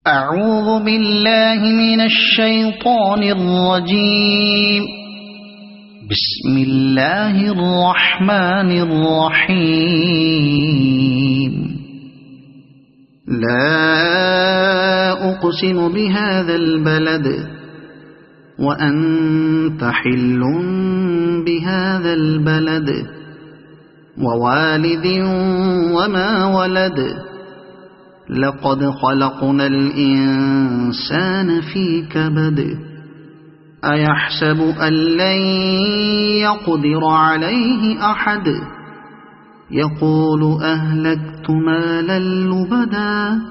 أعوذ بالله من الشيطان الرجيم. بسم الله الرحمن الرحيم. لا أقسم بهذا البلد وأنت حل بهذا البلد ووالد وما ولد لقد خلقنا الإنسان في كبد أيحسب أن لن يقدر عليه أحد يقول أهلكت مالا لبدا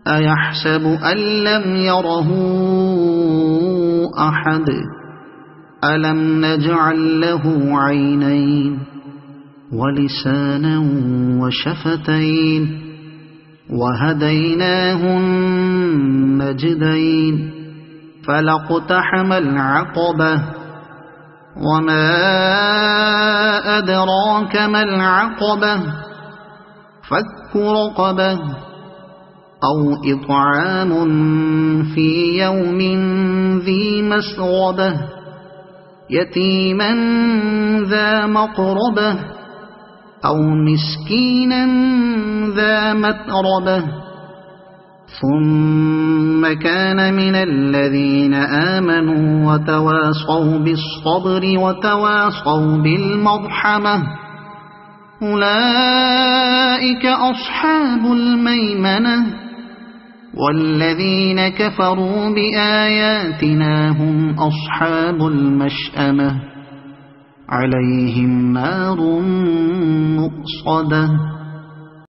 أيحسب أن لم يره أحد ألم نجعل له عينين ولسانا وشفتين وهديناه النجدين فلاقتحم العقبة وما أدراك ما العقبة فك رقبة أو إطعام في يوم ذي مسغبة يتيما ذا مقربة أو مسكينا ذا متربة ثم كان من الذين آمنوا وتواصوا بالصبر وتواصوا بالمرحمة أولئك أصحاب الميمنة والذين كفروا بآياتنا هم أصحاب المشأمة عليهم نار مؤصدة